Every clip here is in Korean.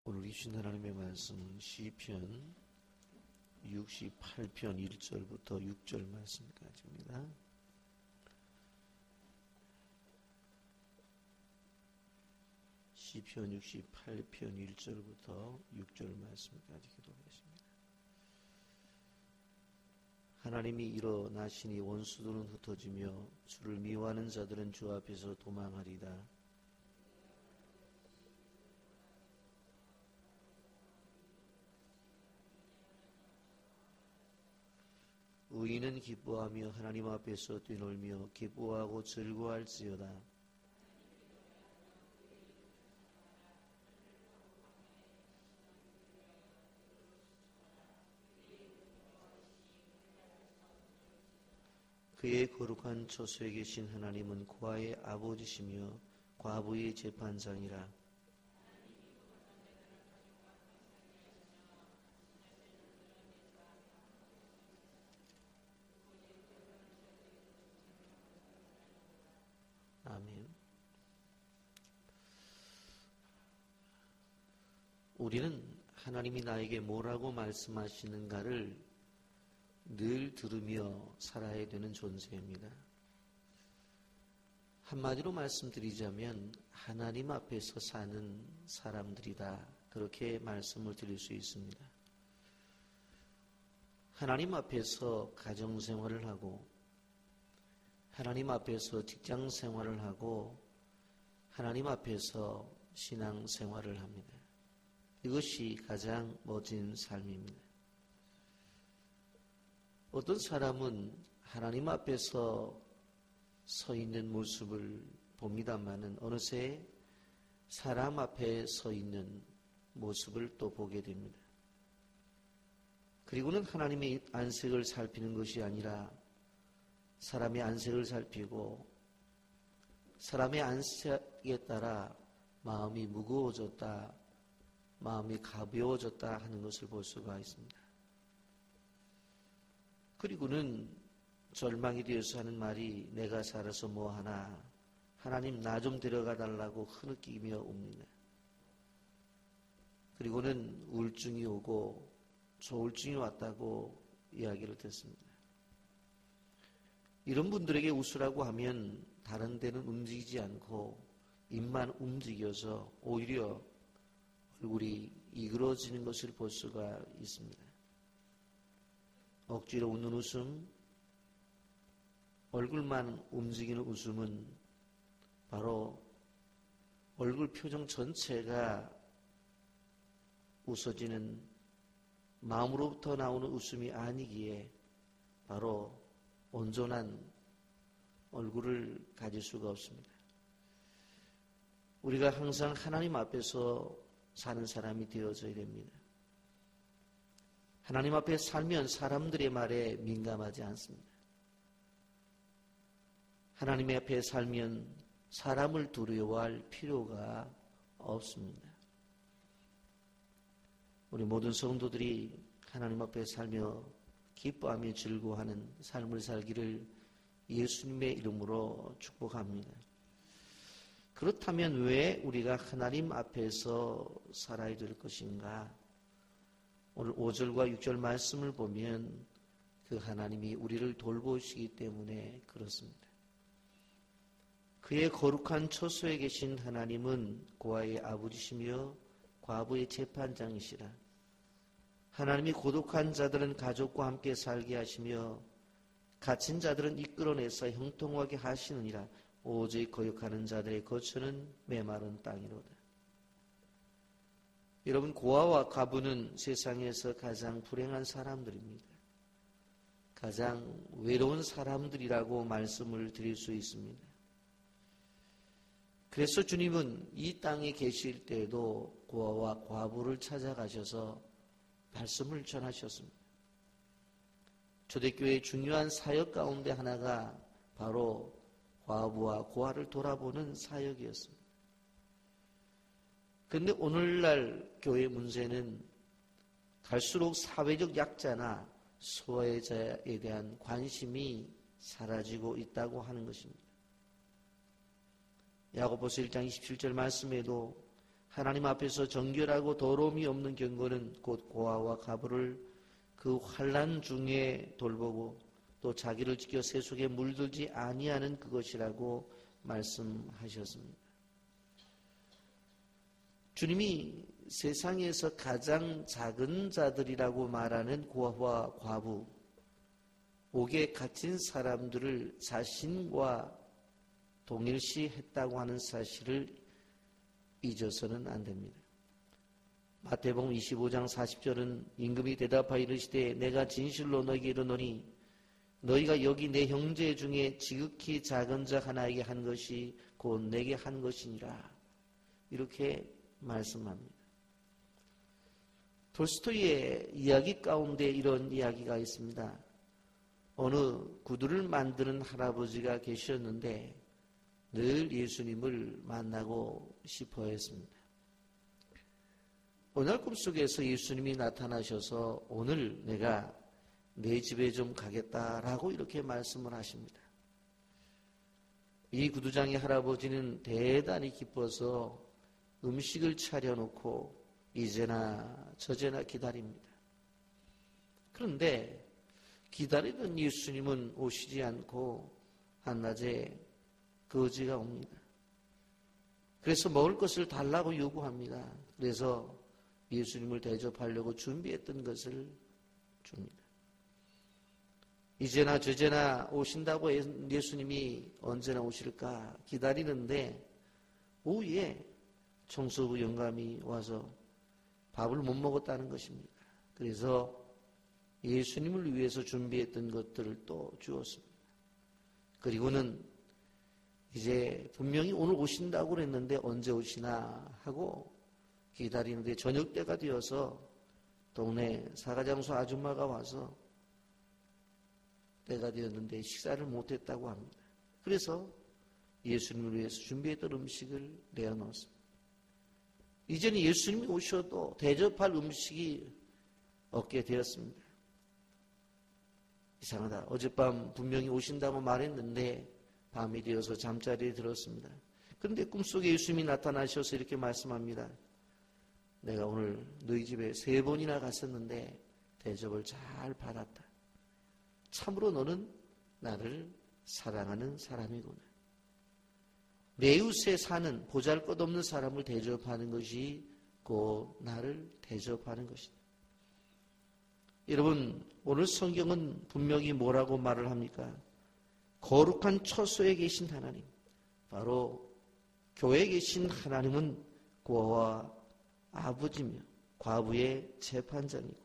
오늘 주신 하나님의 말씀은 시편 68편 1절부터 6절 말씀까지입니다. 시편 68편 1절부터 6절 말씀까지 기도하겠습니다. 하나님이 일어나시니 원수들은 흩어지며 주를 미워하는 자들은 주 앞에서 도망하리다. 의인은 기뻐하며 하나님 앞에서 뛰놀며 기뻐하고 즐거워할지어다. 그의 거룩한 처소에 계신 하나님은 고아의 아버지시며 과부의 재판장이라. 아멘. 우리는 하나님이 나에게 뭐라고 말씀하시는가를 늘 들으며 살아야 되는 존재입니다. 한마디로 말씀드리자면 하나님 앞에서 사는 사람들이다. 그렇게 말씀을 드릴 수 있습니다. 하나님 앞에서 가정생활을 하고 하나님 앞에서 직장생활을 하고 하나님 앞에서 신앙생활을 합니다. 이것이 가장 멋진 삶입니다. 어떤 사람은 하나님 앞에서 서 있는 모습을 봅니다마는 어느새 사람 앞에 서 있는 모습을 또 보게 됩니다. 그리고는 하나님의 안색을 살피는 것이 아니라 사람의 안색을 살피고 사람의 안색에 따라 마음이 무거워졌다, 마음이 가벼워졌다 하는 것을 볼 수가 있습니다. 그리고는 절망이 되어서 하는 말이 내가 살아서 뭐하나, 하나님 나 좀 데려가 달라고 흐느끼며 옵니다. 그리고는 우울증이 오고 조울증이 왔다고 이야기를 듣습니다. 이런 분들에게 웃으라고 하면 다른 데는 움직이지 않고 입만 움직여서 오히려 얼굴이 이그러지는 것을 볼 수가 있습니다. 억지로 웃는 웃음, 얼굴만 움직이는 웃음은 바로 얼굴 표정 전체가 웃어지는 마음으로부터 나오는 웃음이 아니기에 바로 온전한 얼굴을 가질 수가 없습니다. 우리가 항상 하나님 앞에서 사는 사람이 되어져야 됩니다. 하나님 앞에 살면 사람들의 말에 민감하지 않습니다. 하나님 앞에 살면 사람을 두려워할 필요가 없습니다. 우리 모든 성도들이 하나님 앞에 살며 기뻐하며 즐거워하는 삶을 살기를 예수님의 이름으로 축복합니다. 그렇다면 왜 우리가 하나님 앞에서 살아야 될 것인가? 오늘 5절과 6절 말씀을 보면 그 하나님이 우리를 돌보시기 때문에 그렇습니다. 그의 거룩한 처소에 계신 하나님은 고아의 아버지시며 과부의 재판장이시라. 하나님이 고독한 자들은 가족과 함께 살게 하시며 갇힌 자들은 이끌어내서 형통하게 하시느니라. 오직 거역하는 자들의 거처는 메마른 땅이로다. 여러분, 고아와 과부는 세상에서 가장 불행한 사람들입니다. 가장 외로운 사람들이라고 말씀을 드릴 수 있습니다. 그래서 주님은 이 땅에 계실 때에도 고아와 과부를 찾아가셔서 말씀을 전하셨습니다. 초대교회의 중요한 사역 가운데 하나가 바로 과부와 고아를 돌아보는 사역이었습니다. 그런데 오늘날 교회 문제는 갈수록 사회적 약자나 소외자에 대한 관심이 사라지고 있다고 하는 것입니다. 야고보서 1장 27절 말씀에도 하나님 앞에서 정결하고 더러움이 없는 경건은 곧 고아와 과부를 그 환난 중에 돌보고 또 자기를 지켜 세속에 물들지 아니하는 그것이라고 말씀하셨습니다. 주님이 세상에서 가장 작은 자들이라고 말하는 고아와 과부, 옥에 갇힌 사람들을 자신과 동일시했다고 하는 사실을 잊어서는 안 됩니다. 마태복음 25장 40절은 임금이 대답하여 이르시되 내가 진실로 너희에게 이르노니 너희가 여기 내 형제 중에 지극히 작은 자 하나에게 한 것이 곧 내게 한 것이니라. 이렇게 말씀합니다. 톨스토이의 이야기 가운데 이런 이야기가 있습니다. 어느 구두를 만드는 할아버지가 계셨는데 늘 예수님을 만나고 싶어 했습니다. 어느 날 꿈속에서 예수님이 나타나셔서 오늘 내가 내 집에 좀 가겠다라고 이렇게 말씀을 하십니다. 이 구두장의 할아버지는 대단히 기뻐서 음식을 차려놓고 이제나 저제나 기다립니다. 그런데 기다리던 예수님은 오시지 않고 한낮에 거지가 옵니다. 그래서 먹을 것을 달라고 요구합니다. 그래서 예수님을 대접하려고 준비했던 것을 줍니다. 이제나 저제나 오신다고 예수님이 언제나 오실까 기다리는데 오후에 청소부 영감이 와서 밥을 못 먹었다는 것입니다. 그래서 예수님을 위해서 준비했던 것들을 또 주었습니다. 그리고는 이제 분명히 오늘 오신다고 그랬는데 언제 오시나 하고 기다리는데 저녁 때가 되어서 동네 사과장수 아줌마가 와서 때가 되었는데 식사를 못했다고 합니다. 그래서 예수님을 위해서 준비했던 음식을 내어놓았습니다. 이제는 예수님이 오셔도 대접할 음식이 없게 되었습니다. 이상하다. 어젯밤 분명히 오신다고 말했는데 밤이 되어서 잠자리에 들었습니다. 그런데 꿈속에 예수님이 나타나셔서 이렇게 말씀합니다. 내가 오늘 너희 집에 3번이나 갔었는데 대접을 잘 받았다. 참으로 너는 나를 사랑하는 사람이구나. 내 이웃에 사는 보잘것없는 사람을 대접하는 것이 곧 나를 대접하는 것이다. 여러분, 오늘 성경은 분명히 뭐라고 말을 합니까? 거룩한 처소에 계신 하나님, 바로 교회에 계신 하나님은 고아와 아버지며 과부의 재판장이고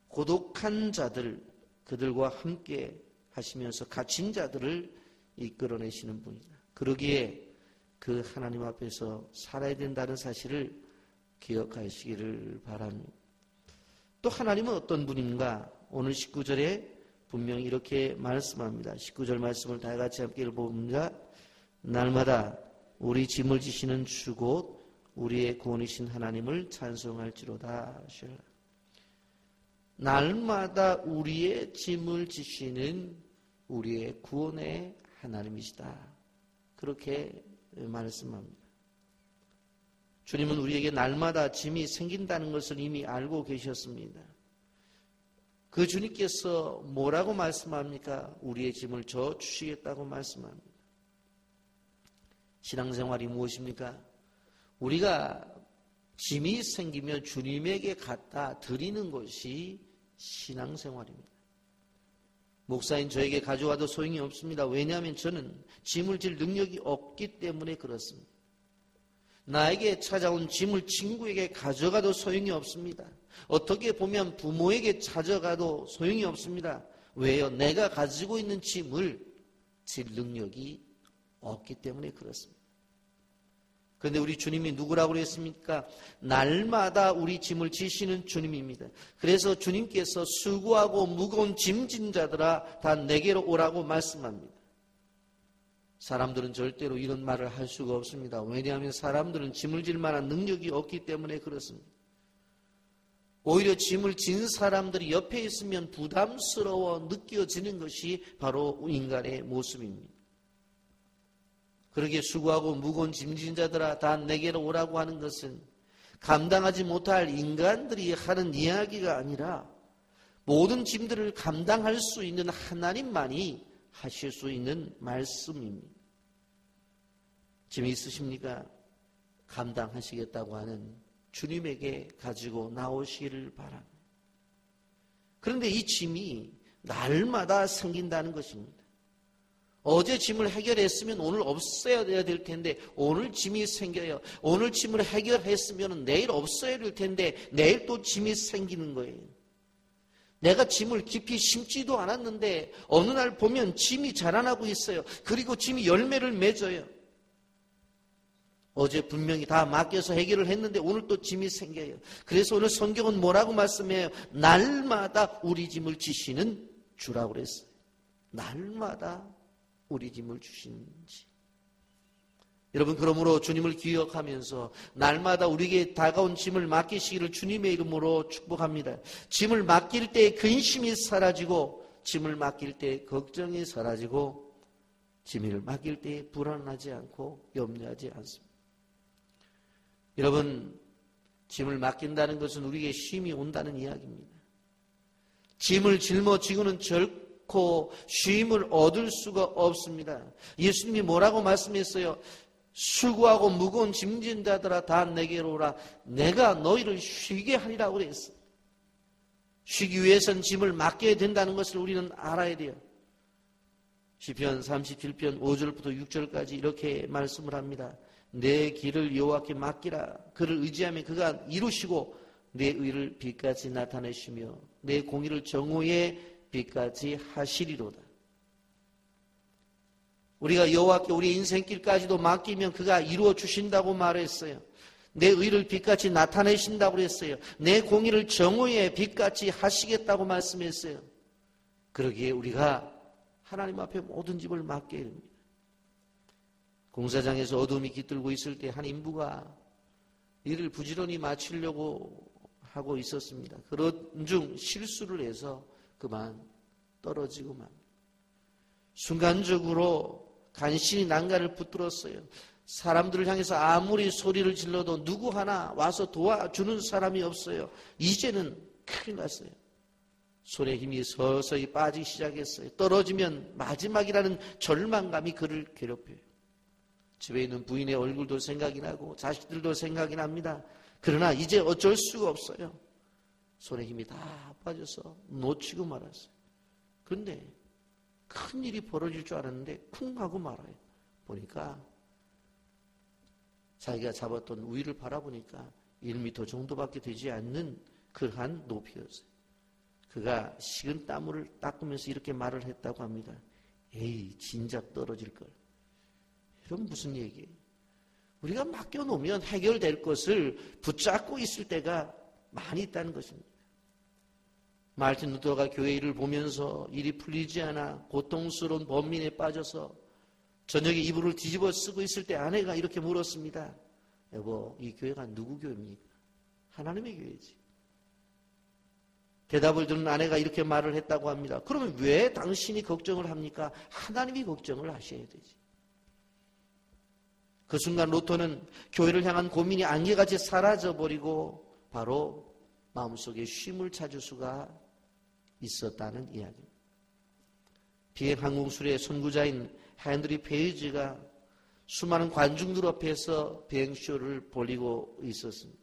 고독한 자들, 그들과 함께 하시면서 갇힌 자들을 이끌어내시는 분이다. 그러기에 그 하나님 앞에서 살아야 된다는 사실을 기억하시기를 바랍니다. 또 하나님은 어떤 분인가? 오늘 19절에 분명히 이렇게 말씀합니다. 19절 말씀을 다 같이 함께 읽어봅니다. 날마다 우리 짐을 지시는 주 곧 우리의 구원이신 하나님을 찬송할지로다. 날마다 우리의 짐을 지시는 우리의 구원의 하나님이시다. 그렇게 말씀합니다. 주님은 우리에게 날마다 짐이 생긴다는 것을 이미 알고 계셨습니다. 그 주님께서 뭐라고 말씀합니까? 우리의 짐을 져주시겠다고 말씀합니다. 신앙생활이 무엇입니까? 우리가 짐이 생기면 주님에게 갖다 드리는 것이 신앙생활입니다. 목사인 저에게 가져와도 소용이 없습니다. 왜냐하면 저는 짐을 질 능력이 없기 때문에 그렇습니다. 나에게 찾아온 짐을 친구에게 가져가도 소용이 없습니다. 어떻게 보면 부모에게 찾아가도 소용이 없습니다. 왜요? 내가 가지고 있는 짐을 질 능력이 없기 때문에 그렇습니다. 그런데 우리 주님이 누구라고 그랬습니까? 날마다 우리 짐을 지시는 주님입니다. 그래서 주님께서 수고하고 무거운 짐진 자들아 다 내게로 오라고 말씀합니다. 사람들은 절대로 이런 말을 할 수가 없습니다. 왜냐하면 사람들은 짐을 질 만한 능력이 없기 때문에 그렇습니다. 오히려 짐을 진 사람들이 옆에 있으면 부담스러워 느껴지는 것이 바로 인간의 모습입니다. 그렇게 수고하고 무거운 짐진 자들아 다 내게로 오라고 하는 것은 감당하지 못할 인간들이 하는 이야기가 아니라 모든 짐들을 감당할 수 있는 하나님만이 하실 수 있는 말씀입니다. 짐이 있으십니까? 감당하시겠다고 하는 주님에게 가지고 나오시기를 바랍니다. 그런데 이 짐이 날마다 생긴다는 것입니다. 어제 짐을 해결했으면 오늘 없어야 될 텐데 오늘 짐이 생겨요. 오늘 짐을 해결했으면 내일 없어야 될 텐데 내일 또 짐이 생기는 거예요. 내가 짐을 깊이 심지도 않았는데 어느 날 보면 짐이 자라나고 있어요. 그리고 짐이 열매를 맺어요. 어제 분명히 다 맡겨서 해결을 했는데 오늘 또 짐이 생겨요. 그래서 오늘 성경은 뭐라고 말씀해요? 날마다 우리 짐을 지시는 주라고 그랬어요. 날마다 우리 짐을 주시는지. 여러분, 그러므로 주님을 기억하면서 날마다 우리에게 다가온 짐을 맡기시기를 주님의 이름으로 축복합니다. 짐을 맡길 때 근심이 사라지고, 짐을 맡길 때 걱정이 사라지고, 짐을 맡길 때 불안하지 않고 염려하지 않습니다. 여러분, 짐을 맡긴다는 것은 우리에게 쉼이 온다는 이야기입니다. 짐을 짊어지고는 결코 쉼을 얻을 수가 없습니다. 예수님이 뭐라고 말씀했어요? 수고하고 무거운 짐진 자들아 다 내게로 오라. 내가 너희를 쉬게 하리라고 그랬어요. 쉬기 위해서는 짐을 맡겨야 된다는 것을 우리는 알아야 돼요. 시편 37편 5절부터 6절까지 이렇게 말씀을 합니다. 내 길을 여호와께 맡기라. 그를 의지하면 그가 이루시고 내 의를 빛같이 나타내시며 내 공의를 정오의 빛같이 하시리로다. 우리가 여호와께 우리 인생길까지도 맡기면 그가 이루어 주신다고 말했어요. 내 의를 빛같이 나타내신다고 그랬어요. 내 공의를 정오의 빛같이 하시겠다고 말씀했어요. 그러기에 우리가 하나님 앞에 모든 짐을 맡겨야 됩니다. 공사장에서 어둠이 깃들고 있을 때 한 인부가 일을 부지런히 마치려고 하고 있었습니다. 그런 중 실수를 해서 그만 떨어지고 맙니다. 순간적으로 간신히 난간을 붙들었어요. 사람들을 향해서 아무리 소리를 질러도 누구 하나 와서 도와주는 사람이 없어요. 이제는 큰일 났어요. 손에 힘이 서서히 빠지기 시작했어요. 떨어지면 마지막이라는 절망감이 그를 괴롭혀요. 집에 있는 부인의 얼굴도 생각이 나고 자식들도 생각이 납니다. 그러나 이제 어쩔 수가 없어요. 손에 힘이 다 빠져서 놓치고 말았어요. 그런데 큰일이 벌어질 줄 알았는데 쿵 하고 말아요. 보니까 자기가 잡았던 우위를 바라보니까 1m 정도밖에 되지 않는 그러한 높이였어요. 그가 식은 땀을 닦으면서 이렇게 말을 했다고 합니다. 에이, 진작 떨어질걸. 이건 무슨 얘기예요? 우리가 맡겨놓으면 해결될 것을 붙잡고 있을 때가 많이 있다는 것입니다. 마르틴 루터가 교회 일을 보면서 일이 풀리지 않아 고통스러운 번민에 빠져서 저녁에 이불을 뒤집어 쓰고 있을 때 아내가 이렇게 물었습니다. 여보, 이 교회가 누구 교회입니까? 하나님의 교회지. 대답을 듣는 아내가 이렇게 말을 했다고 합니다. 그러면 왜 당신이 걱정을 합니까? 하나님이 걱정을 하셔야 되지. 그 순간 루터는 교회를 향한 고민이 안개같이 사라져버리고 바로 마음속에 쉼을 찾을 수가 있었다는 이야기입니다. 비행항공술의 선구자인 헨리 페이지가 수많은 관중들 앞에서 비행쇼를 벌이고 있었습니다.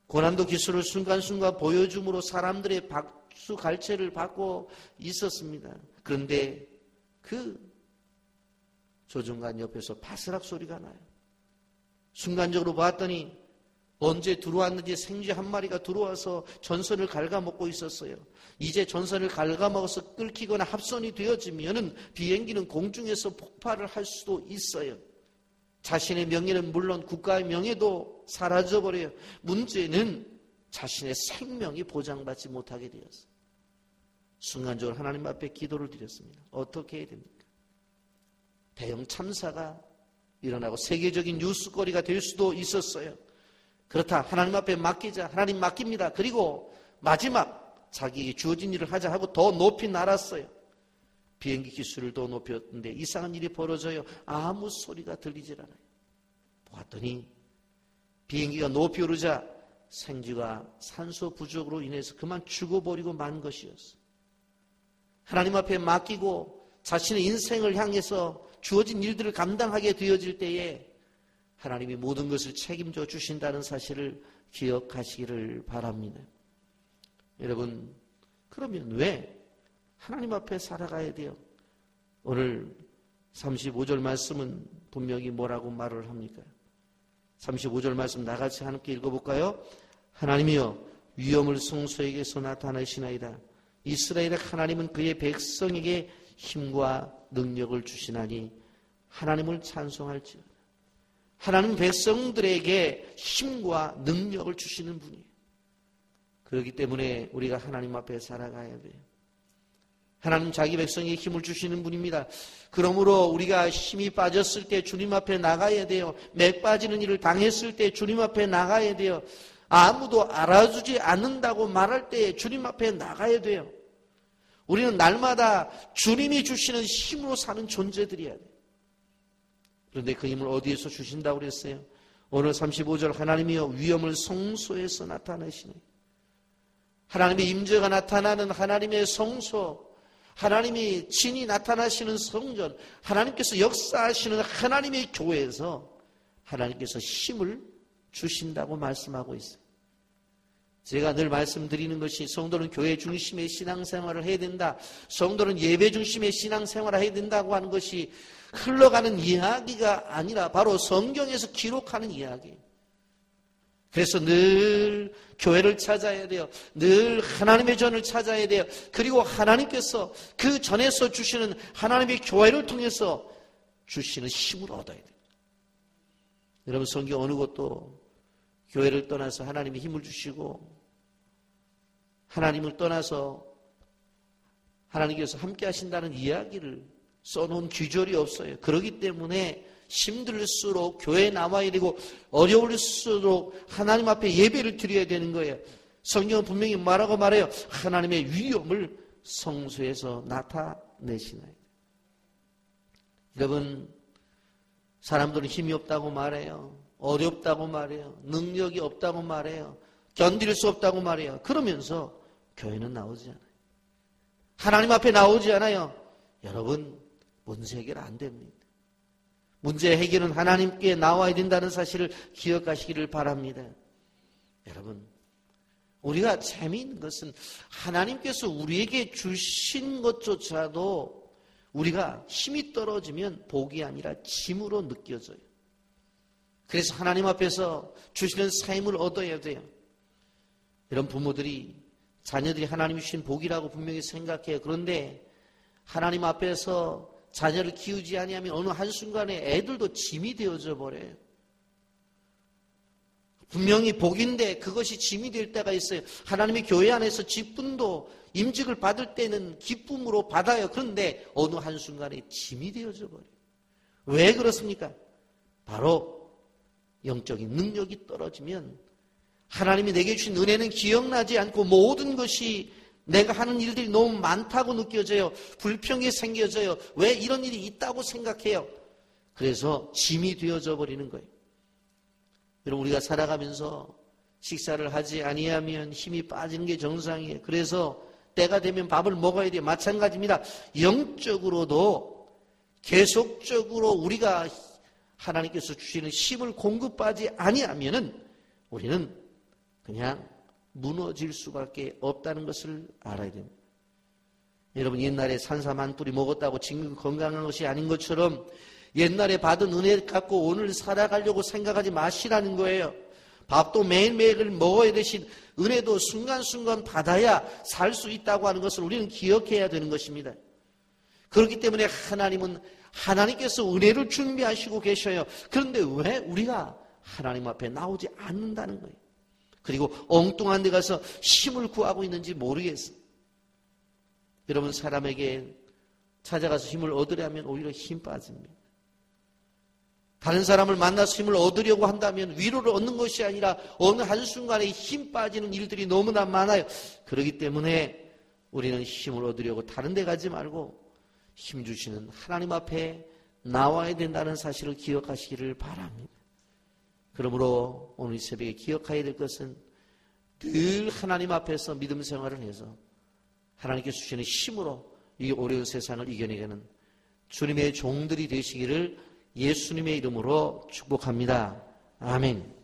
고난도 기술을 순간순간 보여줌으로 사람들의 박수 갈채를 받고 있었습니다. 그런데 그 조종관 옆에서 바스락 소리가 나요. 순간적으로 봤더니 언제 들어왔는지 생쥐 한 마리가 들어와서 전선을 갉아먹고 있었어요. 이제 전선을 갉아먹어서 끊기거나 합선이 되어지면은 비행기는 공중에서 폭발을 할 수도 있어요. 자신의 명예는 물론 국가의 명예도 사라져버려요. 문제는 자신의 생명이 보장받지 못하게 되었어요. 순간적으로 하나님 앞에 기도를 드렸습니다. 어떻게 해야 됩니까? 대형 참사가 일어나고 세계적인 뉴스거리가 될 수도 있었어요. 그렇다. 하나님 앞에 맡기자. 하나님 맡깁니다. 그리고 마지막 자기에게 주어진 일을 하자 하고 더 높이 날았어요. 비행기 기술을 더 높였는데 이상한 일이 벌어져요. 아무 소리가 들리질 않아요. 보았더니 비행기가 높이 오르자 생쥐가 산소 부족으로 인해서 그만 죽어버리고 만 것이었어요. 하나님 앞에 맡기고 자신의 인생을 향해서 주어진 일들을 감당하게 되어질 때에 하나님이 모든 것을 책임져 주신다는 사실을 기억하시기를 바랍니다. 여러분, 그러면 왜 하나님 앞에 살아가야 돼요? 오늘 35절 말씀은 분명히 뭐라고 말을 합니까? 35절 말씀 나같이 함께 읽어볼까요? 하나님이여 위엄을 성소에게서 나타내시나이다. 이스라엘의 하나님은 그의 백성에게 힘과 능력을 주시나니 하나님을 찬송할지어다. 하나님 백성들에게 힘과 능력을 주시는 분이에요. 그렇기 때문에 우리가 하나님 앞에 살아가야 돼요. 하나님 자기 백성에게 힘을 주시는 분입니다. 그러므로 우리가 힘이 빠졌을 때 주님 앞에 나가야 돼요. 맥 빠지는 일을 당했을 때 주님 앞에 나가야 돼요. 아무도 알아주지 않는다고 말할 때 주님 앞에 나가야 돼요. 우리는 날마다 주님이 주시는 힘으로 사는 존재들이어야 돼요. 그런데 그 힘을 어디에서 주신다고 그랬어요? 오늘 35절 하나님이여 위엄을 성소에서 나타내시네. 하나님의 임재가 나타나는 하나님의 성소, 하나님이 친히 나타나시는 성전, 하나님께서 역사하시는 하나님의 교회에서 하나님께서 힘을 주신다고 말씀하고 있어요. 제가 늘 말씀드리는 것이 성도는 교회 중심의 신앙생활을 해야 된다. 성도는 예배 중심의 신앙생활을 해야 된다고 하는 것이 흘러가는 이야기가 아니라 바로 성경에서 기록하는 이야기예요. 그래서 늘 교회를 찾아야 돼요. 늘 하나님의 전을 찾아야 돼요. 그리고 하나님께서 그 전에서 주시는 하나님의 교회를 통해서 주시는 힘을 얻어야 돼요. 여러분 성경 어느 곳도 교회를 떠나서 하나님이 힘을 주시고 하나님을 떠나서 하나님께서 함께 하신다는 이야기를 써놓은 규절이 없어요. 그렇기 때문에 힘들수록 교회에 남아야 되고 어려울수록 하나님 앞에 예배를 드려야 되는 거예요. 성경은 분명히 뭐라고 말해요? 하나님의 위엄을 성소에서 나타내시나요? 여러분, 사람들은 힘이 없다고 말해요. 어렵다고 말해요. 능력이 없다고 말해요. 견딜 수 없다고 말해요. 그러면서 교회는 나오지 않아요. 하나님 앞에 나오지 않아요. 여러분, 문제 해결 안 됩니다. 문제 해결은 하나님께 나와야 된다는 사실을 기억하시기를 바랍니다. 여러분, 우리가 재미있는 것은 하나님께서 우리에게 주신 것조차도 우리가 힘이 떨어지면 복이 아니라 짐으로 느껴져요. 그래서 하나님 앞에서 주시는 삶을 얻어야 돼요. 이런 부모들이 자녀들이 하나님이 주신 복이라고 분명히 생각해요. 그런데 하나님 앞에서 자녀를 키우지 아니하면 어느 한순간에 애들도 짐이 되어져 버려요. 분명히 복인데 그것이 짐이 될 때가 있어요. 하나님의 교회 안에서 직분도 임직을 받을 때는 기쁨으로 받아요. 그런데 어느 한순간에 짐이 되어져 버려요. 왜 그렇습니까? 바로 영적인 능력이 떨어지면 하나님이 내게 주신 은혜는 기억나지 않고 모든 것이 내가 하는 일들이 너무 많다고 느껴져요. 불평이 생겨져요. 왜 이런 일이 있다고 생각해요. 그래서 짐이 되어져 버리는 거예요. 여러분, 우리가 살아가면서 식사를 하지 아니하면 힘이 빠지는 게 정상이에요. 그래서 때가 되면 밥을 먹어야 돼요. 마찬가지입니다. 영적으로도 계속적으로 우리가 하나님께서 주시는 힘을 공급하지 아니하면은 우리는 그냥 무너질 수밖에 없다는 것을 알아야 됩니다. 여러분, 옛날에 산삼1뿌리 먹었다고 지금 건강한 것이 아닌 것처럼 옛날에 받은 은혜 갖고 오늘 살아가려고 생각하지 마시라는 거예요. 밥도 매일매일 먹어야 되신 은혜도 순간순간 받아야 살 수 있다고 하는 것을 우리는 기억해야 되는 것입니다. 그렇기 때문에 하나님은 하나님께서 은혜를 준비하시고 계셔요. 그런데 왜 우리가 하나님 앞에 나오지 않는다는 거예요. 그리고 엉뚱한 데 가서 힘을 구하고 있는지 모르겠어요. 여러분, 사람에게 찾아가서 힘을 얻으려면 오히려 힘 빠집니다. 다른 사람을 만나서 힘을 얻으려고 한다면 위로를 얻는 것이 아니라 어느 한순간에 힘 빠지는 일들이 너무나 많아요. 그렇기 때문에 우리는 힘을 얻으려고 다른 데 가지 말고 힘주시는 하나님 앞에 나와야 된다는 사실을 기억하시기를 바랍니다. 그러므로 오늘 이 새벽에 기억해야 될 것은 늘 하나님 앞에서 믿음 생활을 해서 하나님께서 주시는 힘으로 이 어려운 세상을 이겨내가는 주님의 종들이 되시기를 예수님의 이름으로 축복합니다. 아멘.